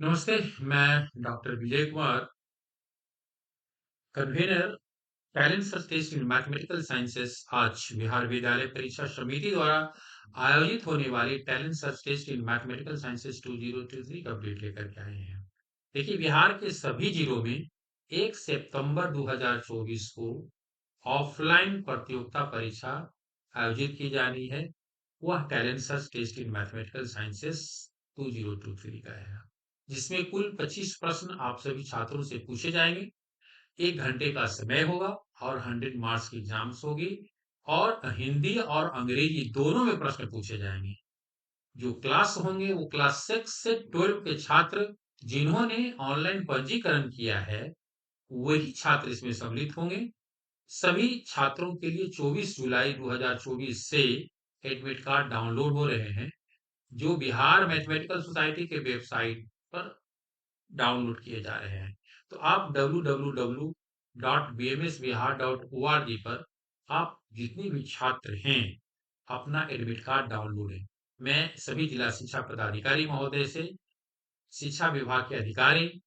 नमस्ते, मैं doctor Vijay Kumar, convener talent search test in mathematical sciences. आज बिहार विद्यालय परीक्षा समिति द्वारा आयोजित होने वाली talent search test in mathematical sciences 2023 का अपडेट लेकर के आए हैं। देखिए, बिहार के सभी जिलों में 1 सितंबर 2024 को ऑफलाइन प्रतियोगिता परीक्षा आयोजित की जानी है। वह talent search test in mathematical sciences 2023 का है, जिसमें कुल 25 प्रश्न आप सभी छात्रों से पूछे जाएंगे। 1 घंटे का समय होगा और 100 मार्क्स की एग्जाम्स होगी और हिंदी और अंग्रेजी दोनों में प्रश्न पूछे जाएंगे। जो क्लास होंगे वो क्लास 6 से 12 के छात्र जिन्होंने ऑनलाइन पंजीकरण किया है, वही छात्र इसमें सम्मिलित होंगे। सभी छात्रों के लिए 24 जुलाई 2024 से एडमिट कार्ड डाउनलोड हो रहे हैं, जो बिहार मैथमेटिकल सोसाइटी के वेबसाइट पर डाउनलोड किए जा रहे हैं। तो आप www.bmsbihar.org पर आप जितने भी छात्र हैं, अपना एडमिट कार्ड डाउनलोड है। मैं सभी जिला शिक्षा पदाधिकारी महोदय से, शिक्षा विभाग के अधिकारी,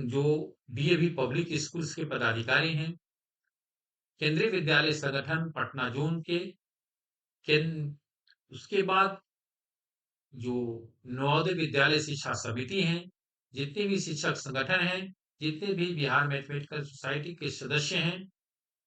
जो डीएवी पब्लिक स्कूल्स के पदाधिकारी हैं, केंद्रीय विद्यालय संगठन पटना जोन के उसके बाद जो नवोदय विद्यालय शिक्षा समिति हैं, जितने भी शिक्षक संगठन हैं, जितने भी बिहार मैथमेटिकल सोसाइटी के सदस्य हैं,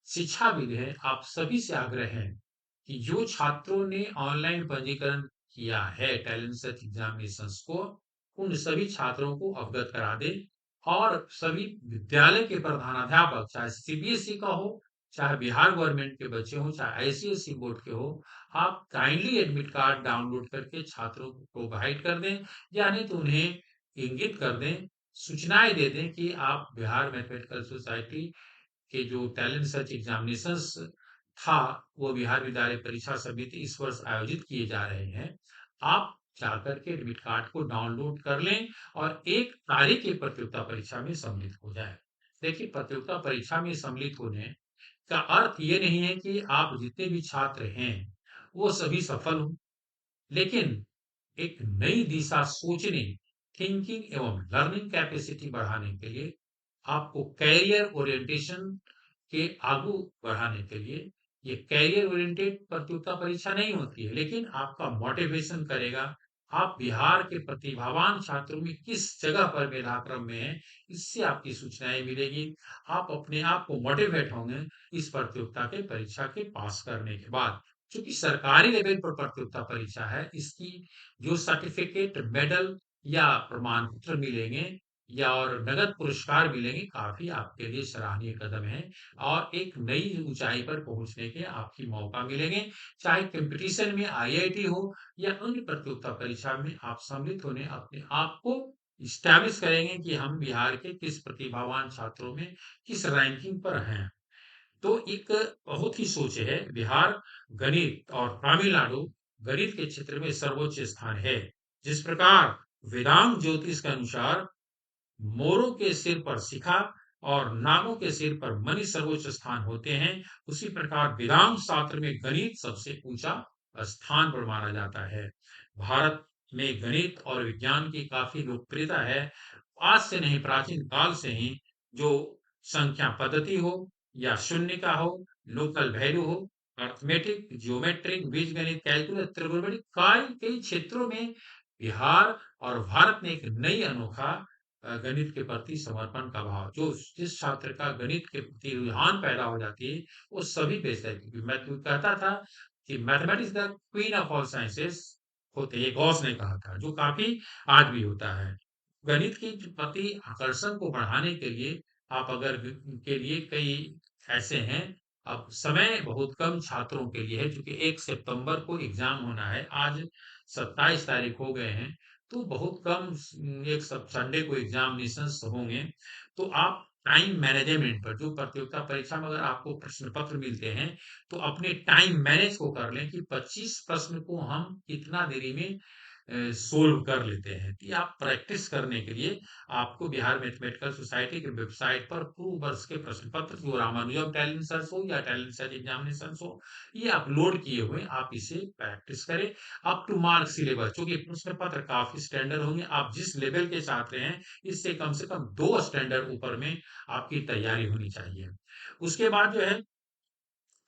शिक्षाविद हैं, आप सभी से आग्रह है कि जो छात्रों ने ऑनलाइन पंजीकरण किया है टैलेंट सर्च एग्जामिनेशंस को, उन सभी छात्रों को अवगत करा दें और सभी विद्यालय के प्रधानाध्यापक, चाहे सीबीएसई का हो, चाहे बिहार गवर्नमेंट के बच्चे हों, चाहे आईसीएसई बोर्ड के हो, आप काइंडली एडमिट कार्ड डाउनलोड करके छात्रों को प्रोवाइड कर दें, या नहीं तो उन्हें इंगित कर दें, सूचनाएं दे दें कि आप बिहार मैथमेटिकल सोसाइटी के जो टैलेंट सर्च एग्जामिनेशंस था, वो बिहार विद्यालय परीक्षा समिति इस वर्ष आयोजित किए जा रहे हैं। आप जाकर के एडमिट कार्ड को डाउनलोड कर लें और 1 तारीख की प्रतियोगिता परीक्षा में सम्मिलित हो जाएं। देखिए, प्रतियोगिता परीक्षा में सम्मिलित होने का अर्थ ये नहीं है कि आप जितने भी छात्र हैं, वो सभी सफल हों, लेकिन एक नई दिशा सोचने, थिंकिंग एवं लर्निंग कैपेसिटी बढ़ाने के लिए, आपको कैरियर ओरिएंटेशन के आगू बढ़ाने के लिए, ये कैरियर ओरिएंटेड प्रतियोगिता परीक्षा नहीं होती है, लेकिन आपका मोटिवेशन करेगा। आप बिहार के प्रतिभावान छात्रों में किस जगह पर मेधाक्रम में है, इससे आपकी सूचनाएं मिलेगी। आप अपने आप को मोटिवेट होंगे इस प्रतियोगिता के परीक्षा के पास करने के बाद। चूंकि सरकारी लेवल पर प्रतियोगिता परीक्षा है, इसकी जो सर्टिफिकेट, मेडल या प्रमाण पत्र मिलेंगे या और नगद पुरस्कार मिलेंगे, काफी आपके लिए सराहनीय कदम है और एक नई ऊंचाई पर पहुंचने के आपकी मौका मिलेंगे। चाहे कंपटीशन में आईआईटी हो या अन्य प्रतियोगिता परीक्षा में आप सम्मिलित होने अपने आप को इस्टेब्लिश करेंगे कि हम बिहार के किस प्रतिभावान छात्रों में किस रैंकिंग पर हैं। तो एक बहुत ही सोच है, बिहार गणित और तमिलनाडु गणित के क्षेत्र में सर्वोच्च स्थान है। जिस प्रकार वेदांग ज्योतिष के अनुसार मोरों के सिर पर शिखा और नागों के सिर पर मणि सर्वोच्च स्थान होते हैं, उसी प्रकार वेदांत शास्त्र में गणित सबसे ऊंचा स्थान पर माना जाता है। भारत में गणित और विज्ञान की काफी लोकप्रियता है। आज से नहीं, प्राचीन काल से ही, जो संख्या पद्धति हो या शून्य का हो, लोकल वैल्यू हो, अर्थमेटिक, जियोमेट्रिक, बीजगणित, कैलकुलस, त्रिकोणमिति, कई कई क्षेत्रों में बिहार और भारत ने एक नई अनोखा गणित के प्रति समर्पण का भाव, जो जिस छात्र का गणित के प्रति रुझान पैदा हो जाती है, वो सभी बेच है। क्योंकि मैं तो कहता था कि mathematics the queen of all sciences होते हैं, गॉस ने कहा था, जो काफी आज भी होता है। गणित के प्रति आकर्षण को बढ़ाने के लिए आप अगर के लिए कई ऐसे हैं। अब समय बहुत कम छात्रों के लिए है, क्योंकि 1 सितंबर को एग्जाम होना है, आज 27 तारीख हो गए हैं, तो बहुत कम एक संडे को एग्जामिनेशंस होंगे। तो आप टाइम मैनेजमेंट पर, जो प्रतियोगिता परीक्षा में अगर आपको प्रश्न पत्र मिलते हैं, तो अपने टाइम मैनेज को कर लें कि 25 प्रश्न को हम कितना देरी में सोल्व कर लेते हैं कि आप प्रैक्टिस करने के लिए आपको बिहार मैथमेटिकल सोसाइटी की वेबसाइट पर पूर्व वर्ष के प्रश्न पत्र जो रामानुजम टैलेंट सर्च हो या टैलेंट सर्च एग्जामिनेशंस हो, ये अपलोड किए हुए आप इसे प्रैक्टिस करें। अप टू मार्क सिलेबस, चूंकि प्रश्न पत्र काफी स्टैंडर्ड होंगे, आप जिस लेवल के छात्र हैं इससे कम से कम 2 स्टैंडर्ड ऊपर में आपकी तैयारी होनी चाहिए। उसके बाद जो है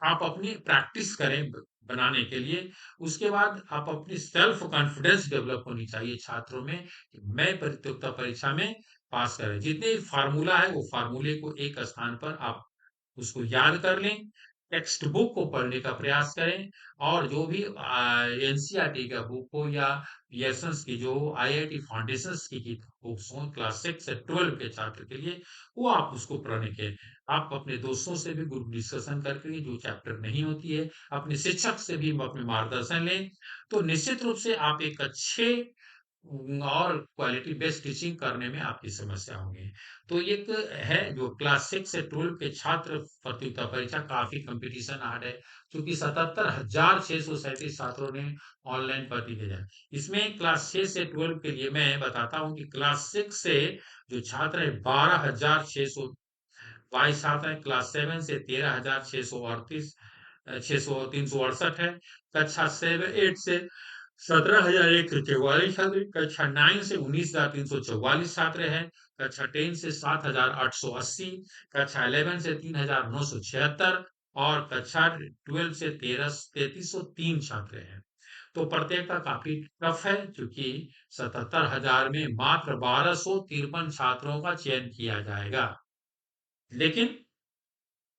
आप अपनी प्रैक्टिस करें बनाने के लिए। उसके बाद आप अपनी सेल्फ कॉन्फिडेंस डेवलप होनी चाहिए छात्रों में कि मैं प्रतियोगिता परीक्षा में पास करें। जितने फार्मूला है वो फार्मूले को एक स्थान पर आप उसको याद कर लें, टेक्स्ट बुक को पढ़ने का प्रयास करें और जो भी एनसीईआरटी का बुक हो या पियर्सन्स की जो आईआईटी फाउंडेशंस की बुक्स हो क्लास 6 से 12 के छात्र के लिए, वो आप उसको पढ़ने के आप अपने दोस्तों से भी ग्रुप डिस्कशन करके जो चैप्टर नहीं होती है, अपने शिक्षक से भी अपने मार्गदर्शन लें, तो निश्चित रूप से आप एक अच्छे और क्वालिटी बेस्ड टीचिंग करने में आपकी समस्या होगी। तो एक है जो क्लास 6 से 12 के छात्र प्रतियोगिता परीक्षा काफ़ी कॉम्पिटिशन हार्ड है, क्योंकि 77,637 छात्रों ने ऑनलाइन भर्ती भेजा है। इसमें क्लास 6 से 12 के लिए मैं बताता हूँ कि क्लास 6 से जो छात्र है 12,622 छात्र हैं, क्लास 7 से 13,638 368 है, कक्षा 7 8 से 17,144 छात्र, कक्षा 9 से 19,344 छात्र हैं, कक्षा 10 से 7,880, कक्षा 11 से 3,976 और कक्षा 12 से 3,303 छात्र हैं। तो प्रतियोगिता काफी टफ है, क्योंकि 77,000 में मात्र 1,253 छात्रों का चयन किया जाएगा। लेकिन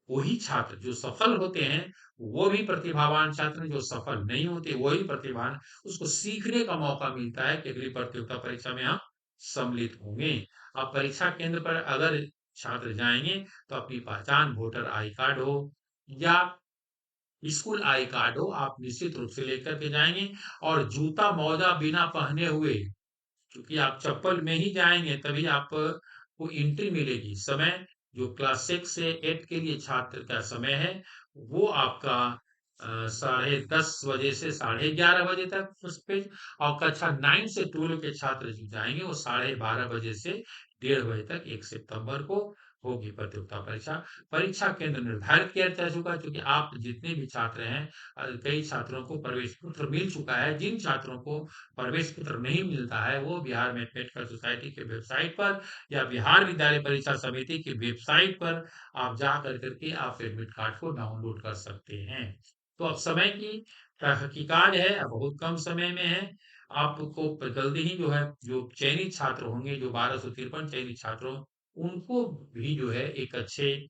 वही छात्र जो सफल होते हैं, वो भी प्रतिभावान छात्र, जो सफल नहीं होते वही प्रतिभावान, उसको सीखने का मौका मिलता है कि अगली प्रतियोगिता परीक्षा में हम सम्मिलित होंगे। अब परीक्षा केंद्र पर अगर छात्र जाएंगे तो अपनी पहचान वोटर आई कार्ड हो या स्कूल आई कार्ड हो, आप निश्चित रूप से लेकर के जाएंगे और जूता मोजा बिना पहने हुए, क्योंकि आप चप्पल में ही जाएंगे तभी आपको एंट्री मिलेगी। समय जो क्लास 6 से 8 के लिए छात्र का समय है, वो आपका 10:30 बजे से 11:30 बजे तक फर्स्ट पेज, और कक्षा 9 से 12 के छात्र जो जाएंगे वो 12:30 बजे से 1:30 बजे तक 1 सितंबर को होगी प्रतियोगिता परीक्षा। परीक्षा केंद्र निर्धारित किया जा चुका है, क्योंकि आप जितने भी छात्र हैं, कई छात्रों को प्रवेश पत्र मिल चुका है। जिन छात्रों को प्रवेश पत्र नहीं मिलता है, वो बिहार मैथमेटिकल सोसाइटी के वेबसाइट पर या बिहार विद्यालय परीक्षा समिति की वेबसाइट पर आप जा कर करके आप एडमिट कार्ड को डाउनलोड कर सकते हैं। तो अब समय की हकीकत है, अब बहुत कम समय में है। आपको जल्दी ही जो है, जो चयनित छात्र होंगे, जो 1253 चयनित छात्रों, उनको भी जो है एक अच्छे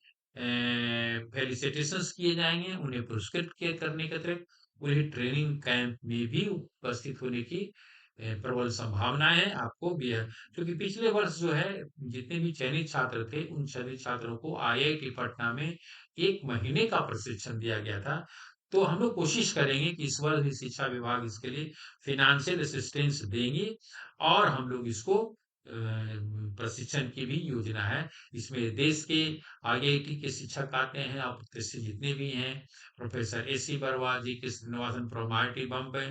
फेलिसिटेशंस किए जाएंगे, उन्हें पुरस्कृत किए करने के अतिरिक्त उन्हें ट्रेनिंग कैंप में भी उपस्थित होने की प्रबल संभावनाएं है। आपको भी है, क्योंकि पिछले वर्ष जो है जितने भी चयनित छात्र थे, उन चयनित छात्रों को आईआईटी पटना में 1 महीने का प्रशिक्षण दिया गया था। तो हम लोग कोशिश करेंगे कि इस वर्ष भी शिक्षा विभाग इसके लिए फिनेंशियल असिस्टेंस देंगे और हम लोग इसको प्रशिक्षण की भी योजना है। इसमें देश के आईआईटी के शिक्षक आते हैं, और प्रशिक्षक जितने भी हैं, professor AC Barua G K Srinivasan from IIT Bombay,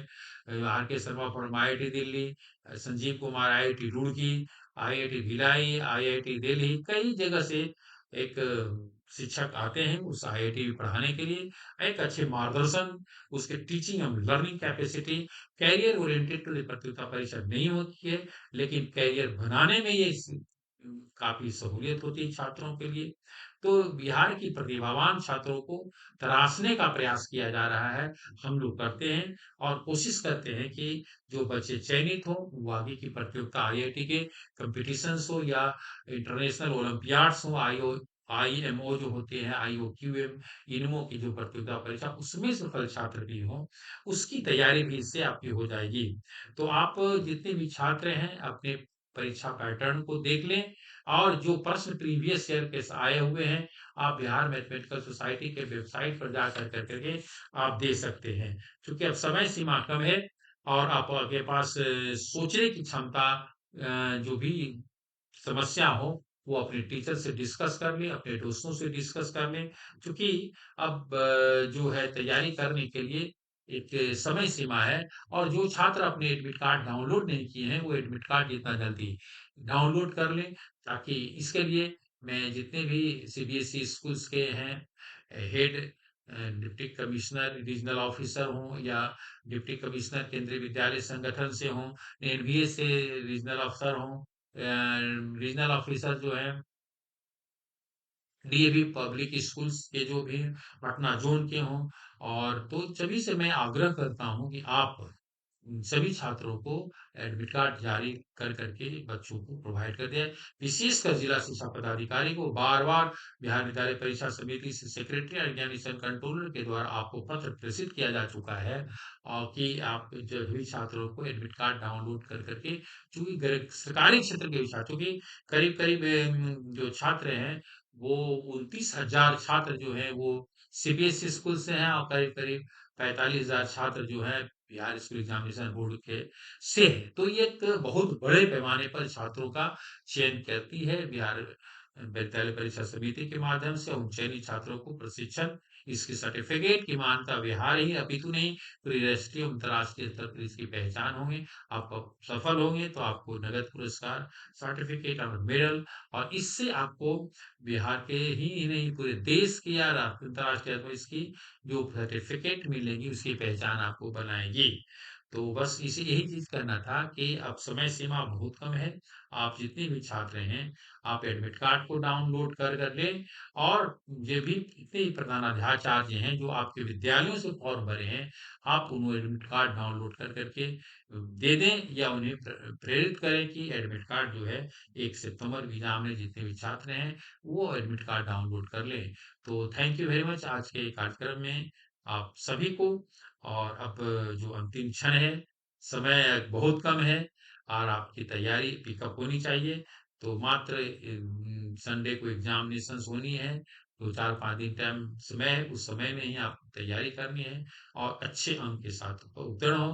R K Sharma from IIT Delhi, Sanjeev Kumar IIT Roorkee, IIT Bhilai, IIT Delhi, कई जगह से एक शिक्षक आते हैं उस आईआईटी में पढ़ाने के लिए। एक अच्छे मार्गदर्शन, उसके teaching and learning capacity, career oriented प्रतियोगिता परीक्षा नहीं होती है, लेकिन कैरियर बनाने में ये काफी सहूलियत होती है छात्रों के लिए। तो बिहार की प्रतिभावान छात्रों को तराशने का प्रयास किया जा रहा है, हम लोग करते हैं और कोशिश करते हैं कि जो बच्चे चयनित हों वो आगे की प्रतियोगिता आईआईटी के कंपटीशंस हो या इंटरनेशनल ओलंपियाड्स हो, आईएमओ जो होते हैं, आईओक्यूएम, इनमो की जो प्रतियोगिता परीक्षा, उसमें सफल छात्र भी हों, उसकी तैयारी भी इससे आपकी हो जाएगी। तो आप जितने भी छात्र हैं अपने परीक्षा पैटर्न को देख लें, और जो प्रश्न प्रीवियस ईयर के आए हुए हैं, आप बिहार मैथमेटिकल सोसाइटी के वेबसाइट पर जा करके आप दे सकते हैं। क्योंकि अब समय सीमा कम है और आपके पास सोचने की क्षमता, जो भी समस्या हो वो अपने टीचर से डिस्कस कर लें, अपने दोस्तों से डिस्कस कर लें, क्योंकि अब जो है तैयारी करने के लिए एक समय सीमा है और जो छात्र अपने एडमिट कार्ड डाउनलोड नहीं किए हैं, वो एडमिट कार्ड जितना जल्दी डाउनलोड कर लें, ताकि इसके लिए मैं जितने भी सीबीएसई स्कूल्स के हैं head deputy commissioner, regional officer हों या डिप्टी कमिश्नर केंद्रीय विद्यालय संगठन से हों, एनवीए से रीजनल अफसर हों, रीजनल ऑफिसर जो हैं डीएवी पब्लिक स्कूल्स के जो भी पटना जोन के हों, और तो सभी से मैं आग्रह करता हूँ कि आप सभी छात्रों को एडमिट कार्ड जारी कर करके बच्चों को प्रोवाइड कर दिया है। विशेषकर जिला शिक्षा पदाधिकारी को बार-बार बिहार विद्यालय परीक्षा समिति से सेक्रेटरी और एग्जामिनेशन कंट्रोलर के द्वारा आपको पत्र प्रेषित किया जा चुका है कि आप जो भी छात्रों को एडमिट कार्ड डाउनलोड कर करके, चूँकि सरकारी क्षेत्र के छात्रों की करीब-करीब जो छात्र हैं वो 29,000 छात्र जो हैं वो सीबीएसई स्कूल से हैं और करीब-करीब 45,000 छात्र जो हैं बिहार स्कूल एग्जामिनेशन बोर्ड के से है। तो ये एक बहुत बड़े पैमाने पर छात्रों का चयन करती है बिहार विद्यालय परीक्षा समिति के माध्यम से। उन चयनित छात्रों को प्रशिक्षण, इसकी सर्टिफिकेट की मान्यता बिहार ही अपितु नहीं पूरी राष्ट्रीय अंतर्राष्ट्रीय स्तर पर इसकी पहचान होंगे। आप सफल होंगे तो आपको नगद पुरस्कार, सर्टिफिकेट और मेडल, और इससे आपको बिहार के ही नहीं पूरे देश की या अंतर्राष्ट्रीय स्तर पर इसकी जो सर्टिफिकेट मिलेगी उसकी पहचान आपको बनाएगी। तो बस इसी यही चीज़ करना था कि अब समय सीमा बहुत कम है। आप जितने भी छात्र हैं, आप एडमिट कार्ड को डाउनलोड कर लें, और ये भी जितने भी प्रधानाध्याचार्य हैं जो आपके विद्यालयों से फॉर्म भरे हैं, आप उन्हें एडमिट कार्ड डाउनलोड कर के दे दें या उन्हें प्रेरित करें कि एडमिट कार्ड जो है 1 सितंबर एग्ज़ाम में जितने भी छात्र हैं, वो एडमिट कार्ड डाउनलोड कर लें। तो थैंक यू वेरी मच आज के कार्यक्रम में आप सभी को। और अब जो अंतिम क्षण है, समय बहुत कम है और आपकी तैयारी पिकअप होनी चाहिए। तो मात्र संडे को एग्जामिनेशंस होनी है, तो 4-5 दिन टाइम समय है, उस समय में ही आपको तैयारी करनी है और अच्छे अंक के साथ उत्तीर्ण हो।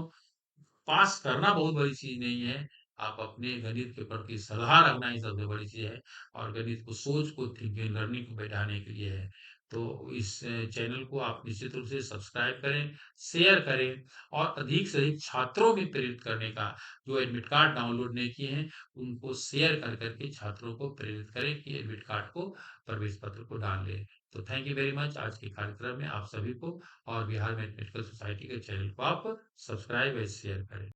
पास करना बहुत बड़ी चीज़ नहीं है, आप अपने गणित के प्रति सलाह रखना ही सबसे बड़ी चीज़ है, और गणित को सोच को थिंकिंग लर्निंग को बढ़ाने के लिए है। तो इस चैनल को आप निश्चित रूप से सब्सक्राइब करें, शेयर करें और अधिक से अधिक छात्रों में प्रेरित करने का, जो एडमिट कार्ड डाउनलोड नहीं किए हैं, उनको शेयर कर के छात्रों को प्रेरित करें कि एडमिट कार्ड को, प्रवेश पत्र को डाल लें। तो थैंक यू वेरी मच आज के कार्यक्रम में आप सभी को, और बिहार मैथमेटिकल सोसाइटी के चैनल को आप सब्सक्राइब एंड शेयर करें।